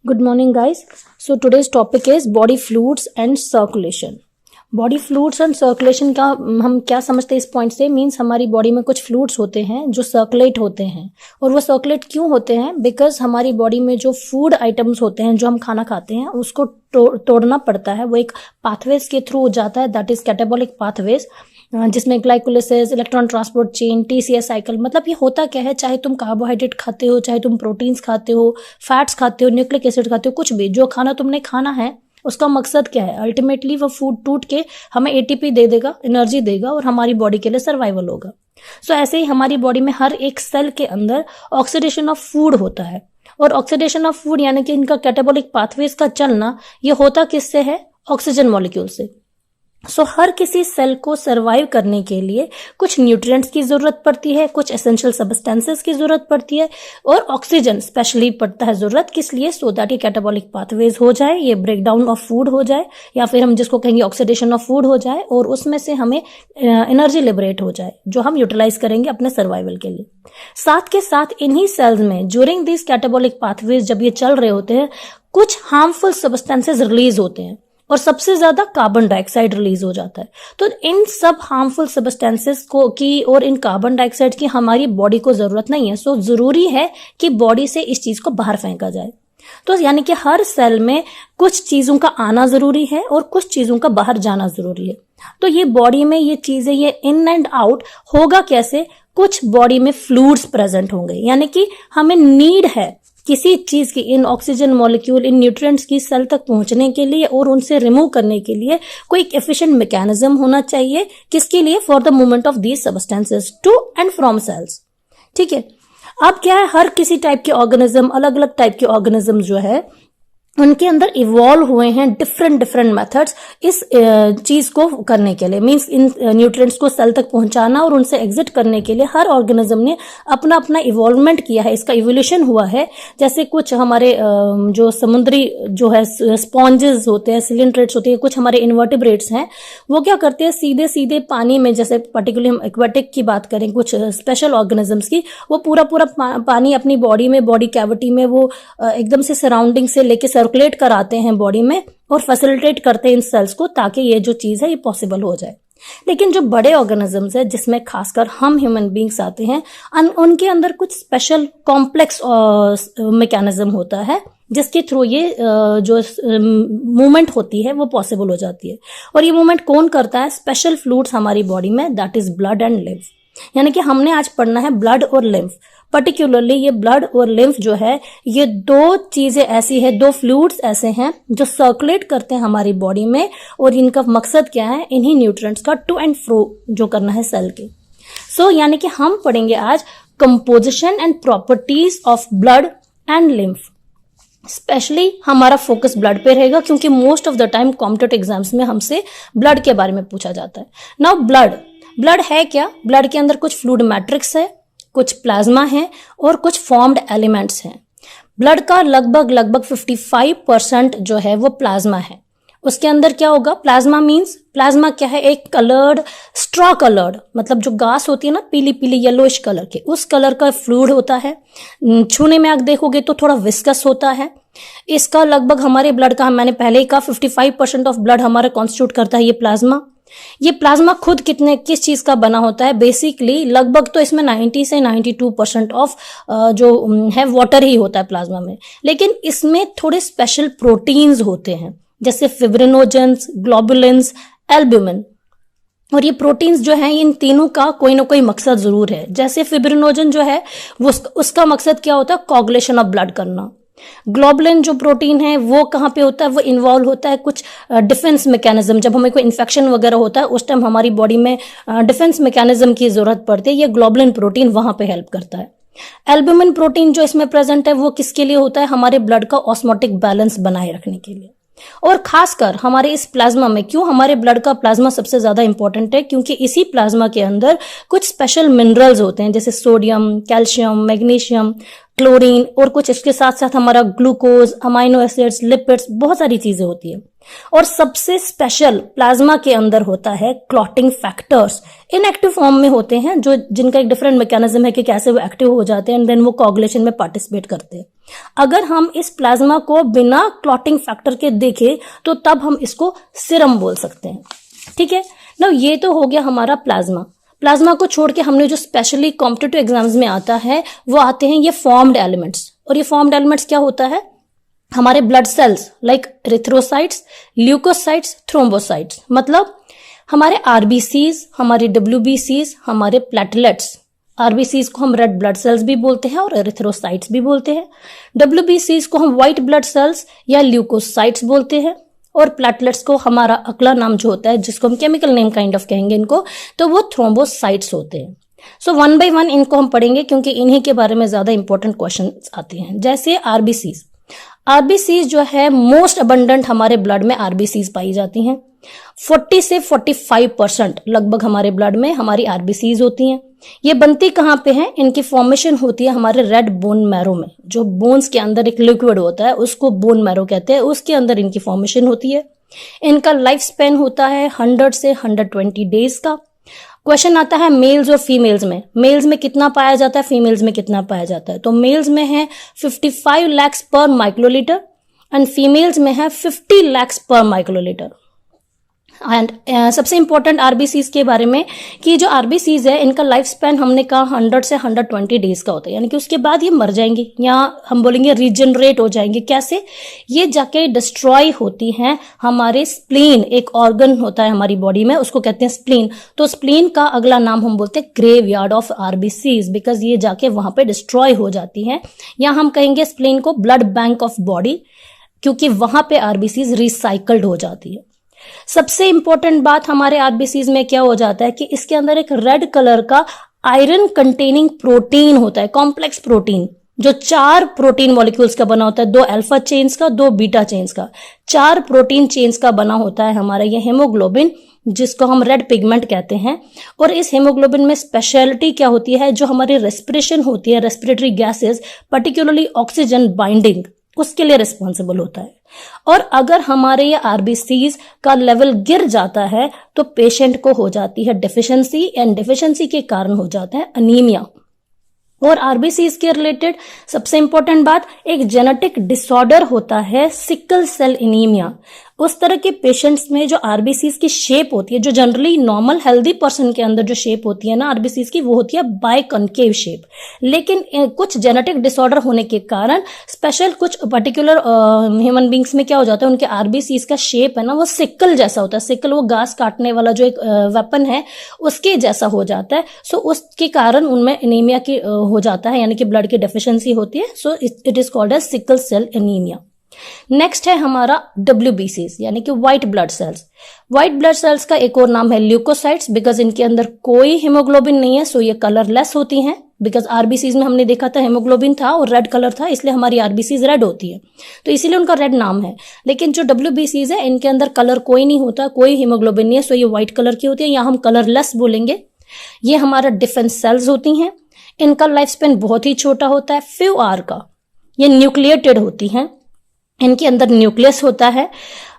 Good morning, guys. So today's topic is body fluids and circulation. Body fluids and circulation का हम क्या समझते हैं इस पॉइंट से, मीन्स हमारी बॉडी में कुछ फ्लूइड्स होते हैं जो सर्कुलेट होते हैं। और वो सर्कुलेट क्यों होते हैं? बिकॉज हमारी बॉडी में जो फूड आइटम्स होते हैं, जो हम खाना खाते हैं, उसको तोड़ना पड़ता है। वो एक पाथवेज के थ्रू जाता है, दैट इज कैटाबॉलिक पाथवेज, जिसमें glycolysis, electron transport chain, TCS cycle. मतलब ये होता क्या है, चाहे तुम कार्बोहाइड्रेट खाते हो, चाहे तुम प्रोटीन्स खाते हो, फैट्स खाते हो, न्यूक्लिक एसिड खाते हो, कुछ भी जो खाना तुमने खाना है उसका मकसद क्या है? अल्टीमेटली वो फूड टूट के हमें एटीपी दे देगा, एनर्जी देगा और हमारी बॉडी के लिए सर्वाइवल होगा। सो ऐसे ही हमारी बॉडी में हर एक सेल के अंदर ऑक्सीडेशन ऑफ फूड होता है। और ऑक्सीडेशन ऑफ फूड यानी कि इनका कैटाबॉलिक पाथवेज का चलना, ये होता किससे है? ऑक्सीजन मॉलिक्यूल से। सो हर किसी सेल को सरवाइव करने के लिए कुछ न्यूट्रिएंट्स की जरूरत पड़ती है, कुछ एसेंशियल सब्सटेंसेस की जरूरत पड़ती है, और ऑक्सीजन स्पेशली पड़ता है जरूरत। किस लिए? सो दैट ये कैटाबॉलिक पाथवेज हो जाए, ये ब्रेक डाउन ऑफ फूड हो जाए, या फिर हम जिसको कहेंगे ऑक्सीडेशन ऑफ फूड हो जाए, और उसमें से हमें एनर्जी लिबरेट हो जाए, जो हम यूटिलाइज करेंगे अपने सर्वाइवल के लिए। साथ के साथ इन्हीं सेल्स में ड्यूरिंग दिस कैटाबॉलिक पाथवेज जब ये चल रहे होते हैं, कुछ हार्मफुल सब्सटेंसेस रिलीज होते हैं, और सबसे ज्यादा कार्बन डाइऑक्साइड रिलीज हो जाता है। तो इन सब हार्मफुल सब्सटेंसेस को की और इन कार्बन डाइऑक्साइड की हमारी बॉडी को जरूरत नहीं है। सो जरूरी है कि बॉडी से इस चीज को बाहर फेंका जाए। तो यानी कि हर सेल में कुछ चीजों का आना जरूरी है और कुछ चीजों का बाहर जाना जरूरी है। तो ये बॉडी में ये चीजें, ये इन एंड आउट होगा कैसे? कुछ बॉडी में फ्लूइड्स प्रेजेंट होंगे, यानी कि हमें नीड है किसी चीज की, इन ऑक्सीजन मॉलिक्यूल, इन न्यूट्रिएंट्स की सेल तक पहुंचने के लिए और उनसे रिमूव करने के लिए कोई एफिशिएंट मैकेनिज्म होना चाहिए। किसके लिए? For the movement of these substances to and from cells. ठीक है। अब क्या है, हर किसी टाइप के ऑर्गेनिज्म, अलग अलग टाइप के ऑर्गेनिज्म जो है, उनके अंदर इवॉल्व हुए हैं डिफरेंट मेथड्स इस चीज को करने के लिए, मींस इन न्यूट्रिएंट्स को सेल तक पहुंचाना और उनसे एग्जिट करने के लिए हर ऑर्गेनिज्म ने अपना अपना इवॉल्वमेंट किया है, इसका इवोल्यूशन हुआ है। जैसे कुछ हमारे जो समुद्री जो है स्पॉन्जेस होते हैं, सिलिंड्रेट्स होते हैं, कुछ हमारे इन्वर्टिब्रेट्स हैं, वो क्या करते हैं, सीधे सीधे पानी में, जैसे पर्टिकुलरली हम एक्वेटिक की बात करें, कुछ स्पेशल ऑर्गेनिजम्स की, वो पूरा पानी अपनी बॉडी में, बॉडी कैविटी में वो एकदम से सराउंडिंग से लेके सर्कुलेट कराते हैं बॉडी में और फैसिलिटेट करते हैं इन सेल्स को, ताकि ये जो चीज है ये पॉसिबल हो जाए। लेकिन जो बड़े ऑर्गेनिजम्स है, जिसमें खासकर हम ह्यूमन बींग्स आते हैं, उनके अंदर कुछ स्पेशल कॉम्प्लेक्स मैकेनिज्म होता है, जिसके थ्रू ये जो मूवमेंट होती है वो पॉसिबल हो जाती है। और ये मूवमेंट कौन करता है? स्पेशल फ्लूइड्स हमारी बॉडी में, that is blood and lymph. यानी कि हमने आज पढ़ना है ब्लड और लिम्फ। पर्टिकुलरली ये ब्लड और लिम्फ जो है, ये दो चीजें ऐसी है, दो फ्लूइड्स ऐसे हैं जो सर्कुलेट करते हैं हमारी बॉडी में, और इनका मकसद क्या है? इन्हीं न्यूट्रिएंट्स का टू एंड फ्रो जो करना है सेल के। सो यानी कि हम पढ़ेंगे आज composition and properties of blood and lymph. Specially हमारा फोकस ब्लड पे रहेगा, क्योंकि most of the time competitive exams में हमसे ब्लड के बारे में पूछा जाता है। नाउ ब्लड है क्या? ब्लड के अंदर कुछ फ्लूइड मैट्रिक्स है, कुछ प्लाज्मा है और कुछ फॉर्म्ड एलिमेंट्स हैं। ब्लड का लगभग 55% जो है वो प्लाज्मा है। उसके अंदर क्या होगा? प्लाज्मा क्या है? एक कलर्ड, स्ट्रॉ कलर्ड, मतलब जो घास होती है ना, पीली पीली येलोइश कलर के, उस कलर का फ्लूइड होता है। छूने में आप देखोगे तो थोड़ा विस्कस होता है। इसका लगभग हमारे ब्लड का, मैंने पहले ही कहा, 55% ऑफ ब्लड हमारा कॉन्स्टिट्यूट करता है ये प्लाज्मा। ये प्लाज्मा खुद किस चीज का बना होता है? बेसिकली लगभग तो इसमें 90 से 92% ऑफ जो है वाटर ही होता है प्लाज्मा में। लेकिन इसमें थोड़े स्पेशल प्रोटीन्स होते हैं, जैसे फिब्रिनोजेंस, ग्लोबुलिन्स, एल्ब्यूमिन। और ये प्रोटीन्स जो हैं, इन तीनों का कोई ना कोई मकसद जरूर है। जैसे फिब्रिनोजन जो है वो उसका मकसद क्या होता है? कोगुलेशन ऑफ ब्लड करना। ग्लोबुलिन जो प्रोटीन है वो कहाँ पे होता है? वो इन्वॉल्व होता है कुछ डिफेंस मैकेनिज्म। जब हमें कोई इन्फेक्शन वगैरह होता है, उस टाइम हमारी बॉडी में डिफेंस मैकेनिज्म की जरूरत पड़ती है, ये ग्लोबुलिन प्रोटीन वहां पे हेल्प करता है। एल्ब्यूमिन प्रोटीन जो इसमें प्रेजेंट है, वो किसके लिए होता है? हमारे ब्लड का ऑस्मोटिक बैलेंस बनाए रखने के लिए। और खासकर हमारे इस प्लाज्मा में, क्यों हमारे ब्लड का प्लाज्मा सबसे ज्यादा इंपॉर्टेंट है? क्योंकि इसी प्लाज्मा के अंदर कुछ स्पेशल मिनरल्स होते हैं, जैसे सोडियम, कैल्शियम, मैग्नीशियम, क्लोरीन, और कुछ इसके साथ साथ हमारा ग्लूकोज, अमाइनो एसिड्स, लिपिड्स, बहुत सारी चीजें होती है। और सबसे स्पेशल प्लाज्मा के अंदर होता है क्लॉटिंग फैक्टर्स, इनएक्टिव फॉर्म में होते हैं, जो जिनका एक डिफरेंट मैकेनिज्म है कि कैसे वो एक्टिव हो जाते हैं एंड देन वो कोगुलेशन में पार्टिसिपेट करते हैं। अगर हम इस प्लाज्मा को बिना क्लॉटिंग फैक्टर के देखें तो तब हम इसको सीरम बोल सकते हैं। ठीक है ना, ये तो हो गया हमारा प्लाज्मा। प्लाज्मा को छोड़ के हमने जो स्पेशली कॉम्पिटिटिव एग्जाम्स में आता है वो आते हैं ये फॉर्म्ड एलिमेंट्स। और ये फॉर्म्ड एलिमेंट्स क्या होता है, हमारे blood cells like erythrocytes, leukocytes, thrombocytes, मतलब हमारे आरबीसीज, हमारे डब्ल्यूबीसीज, हमारे प्लेटलेट्स। आरबीसीज को हम रेड ब्लड सेल्स भी बोलते हैं और एरिथ्रोसाइट्स भी बोलते हैं। डब्ल्यूबीसीज को हम व्हाइट ब्लड सेल्स या ल्यूकोसाइट्स बोलते हैं। और प्लेटलेट्स को हमारा अगला नाम जो होता है, जिसको हम केमिकल नेम काइंड ऑफ कहेंगे इनको, तो वो थ्रोम्बोसाइट्स होते हैं। सो वन बाय वन इनको हम पढ़ेंगे क्योंकि इन्हीं के बारे में ज्यादा इंपॉर्टेंट क्वेश्चन आते हैं। जैसे आरबीसीज, आरबीसीज जो है मोस्ट अबंडेंट हमारे ब्लड में आरबीसीज पाई जाती हैं। 40 से 45% लगभग हमारे ब्लड में हमारी आरबीसीज होती हैं। ये बनती कहाँ पे हैं, इनकी फॉर्मेशन होती है हमारे रेड बोन मैरो में। जो बोन्स के अंदर एक लिक्विड होता है उसको बोन मैरो कहते हैं, उसके अंदर इनकी फॉर्मेशन होती है। इनका लाइफ स्पेन होता है 100 से 120 डेज का। क्वेश्चन आता है मेल्स और फीमेल्स में, मेल्स में कितना पाया जाता है, फीमेल्स में कितना पाया जाता है। तो मेल्स में है 55 lakhs पर माइक्रोलीटर एंड फीमेल्स में है 50 lakhs पर माइक्रोलीटर। एंड सबसे इंपॉर्टेंट आरबीसीज के बारे में कि जो आरबीसीज है इनका लाइफ स्पैन हमने कहा 100 से 120 डेज का होता है, यानी कि उसके बाद ये मर जाएंगी या हम बोलेंगे रीजनरेट हो जाएंगे। कैसे, ये जाके डिस्ट्रॉय होती हैं हमारे स्प्लीन, एक ऑर्गन होता है हमारी बॉडी में, उसको कहते हैं स्प्लीन। तो स्प्लीन का अगला नाम हम बोलते हैं ग्रेवयार्ड ऑफ आरबीसीज, बिकॉज ये जाके वहां पे डिस्ट्रॉय हो जाती हैं। या हम कहेंगे स्प्लीन को ब्लड बैंक ऑफ बॉडी, क्योंकि वहां पे आरबीसीज रिसाइकल्ड हो जाती है। सबसे इंपॉर्टेंट बात हमारे आरबीसीज में क्या हो जाता है कि इसके अंदर एक रेड कलर का आयरन कंटेनिंग प्रोटीन होता है, कॉम्प्लेक्स प्रोटीन, जो 4 प्रोटीन मॉलिक्यूल्स का बना होता है, 2 अल्फा चेन्स का, 2 बीटा चेन्स का, 4 प्रोटीन चेन्स का बना होता है हमारा ये हेमोग्लोबिन, जिसको हम रेड पिगमेंट कहते हैं। और इस हेमोग्लोबिन में स्पेशलिटी क्या होती है, जो हमारी रेस्पिरेशन होती है, respiratory gases, particularly oxygen binding, उसके लिए रिस्पॉन्सिबल होता है। और अगर हमारे ये आरबीसीज का लेवल गिर जाता है तो पेशेंट को हो जाती है डेफिशिएंसी, एंड डेफिशिएंसी के कारण हो जाता है अनीमिया। और आरबीसीज के रिलेटेड सबसे इंपॉर्टेंट बात, एक जेनेटिक डिसऑर्डर होता है सिकल सेल एनीमिया। उस तरह के पेशेंट्स में जो आरबीसीज की शेप होती है, जो जनरली नॉर्मल हेल्दी पर्सन के अंदर जो शेप होती है ना आरबीसीज की, वो होती है बाइकॉन्केव शेप। लेकिन कुछ जेनेटिक डिसऑर्डर होने के कारण स्पेशल कुछ पर्टिकुलर ह्यूमन बींग्स में क्या हो जाता है, उनके आरबीसीज का शेप है ना वो सिकल जैसा होता है। सिकल वो घास काटने वाला जो एक वेपन है उसके जैसा हो जाता है। सो उसके कारण उनमें एनीमिया की हो जाता है, यानी कि ब्लड की डेफिशिएंसी होती है। So it is called as sickle cell anaemia. Next है हमारा डब्ल्यूबीसीज, यानी कि white blood cells. White blood cells का एक और नाम है ल्यूकोसाइट्स, बिकॉज इनके अंदर कोई हीमोग्लोबिन नहीं है, सो ये कलरलेस होती हैं। बिकॉज आरबीसीज में हमने देखा था हेमोग्लोबिन था और रेड कलर था, इसलिए हमारी आरबीसीज रेड होती है, तो इसीलिए उनका रेड नाम है। लेकिन जो डब्ल्यूबीसीज है इनके अंदर कलर कोई नहीं होता, कोई हीमोग्लोबिन नहीं है, सो ये व्हाइट कलर की होती है, या हम कलरलेस बोलेंगे। ये हमारा डिफेंस सेल्स होती हैं। इनका लाइफ स्पेन बहुत ही छोटा होता है, फ्यू आवर का। ये न्यूक्लिएटेड होती हैं, इनके अंदर न्यूक्लियस होता है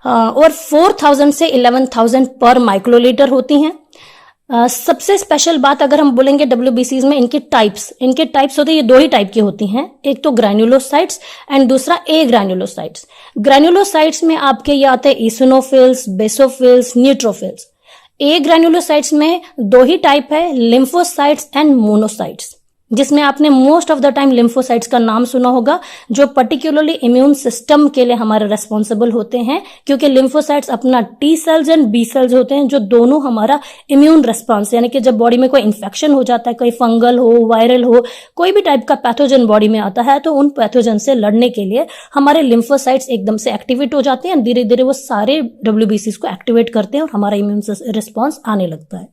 और 4000 से 11000 पर माइक्रोलीटर होती हैं। सबसे स्पेशल बात अगर हम बोलेंगे डब्ल्यूबीसीज में, इनके टाइप्स होते हैं, ये 2 ही टाइप की होती हैं, एक तो ग्रैन्युलोसाइट्स एंड दूसरा ए ग्रैन्युलोसाइट्स। ग्रैन्युलोसाइट्स में आपके ये आते हैं इसिनोफिल्स, बेसोफिल्स, न्यूट्रोफिल्स। ए ग्रैन्युलोसाइट्स में 2 ही टाइप है, लिम्फोसाइट्स एंड मोनोसाइट्स, जिसमें आपने most of the time lymphocytes का नाम सुना होगा, जो पर्टिकुलरली इम्यून सिस्टम के लिए हमारे रेस्पॉन्सिबल होते हैं, क्योंकि लिम्फोसाइट्स अपना T cells and B cells होते हैं, जो दोनों हमारा इम्यून रेस्पॉन्स, यानी कि जब बॉडी में कोई इन्फेक्शन हो जाता है, कोई फंगल हो, वायरल हो, कोई भी टाइप का पैथोजन बॉडी में आता है, तो उन पैथोजन से लड़ने के लिए हमारे लिम्फोसाइट्स एकदम से एक्टिवेट हो जाते हैं, धीरे धीरे वो सारे डब्ल्यूबीसीज को एक्टिवेट करते हैं और हमारा इम्यून रिस्पॉन्स आने लगता है।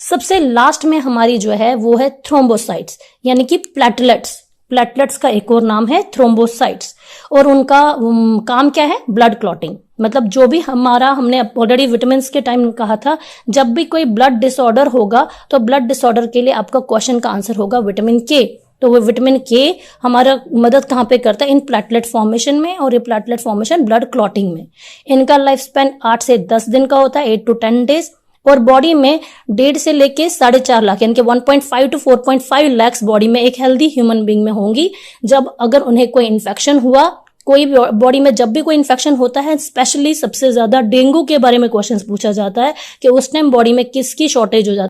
सबसे लास्ट में हमारी जो है वो है थ्रोम्बोसाइट्स, यानी कि प्लेटलेट्स का एक और नाम है थ्रोम्बोसाइट्स। और उनका काम क्या है, ब्लड क्लॉटिंग। मतलब जो भी हमने ऑलरेडी विटामिन के टाइम कहा था, जब भी कोई ब्लड डिसऑर्डर होगा तो ब्लड डिसऑर्डर के लिए आपका क्वेश्चन का आंसर होगा विटामिन के। तो वो विटामिन के हमारा मदद कहाँ पे करता है, इन प्लेटलेट फॉर्मेशन में, और ये प्लेटलेट फॉर्मेशन ब्लड क्लॉटिंग में। इनका लाइफ स्पैन 8 से 10 दिन का होता है, 8 to 10 days। और बॉडी में 1.5 से लेके 4.5 लाख यानी कि 1.5 to 4.5 lakhs बॉडी में एक हेल्दी ह्यूमन बींग में होंगी। जब अगर उन्हें कोई इन्फेक्शन हुआ, कोई भी बॉडी में जब भी कोई इन्फेक्शन होता है, स्पेशली सबसे ज्यादा डेंगू के बारे में क्वेश्चंस पूछा जाता है कि उस टाइम बॉडी में किसकी शॉर्टेज हो जाती है।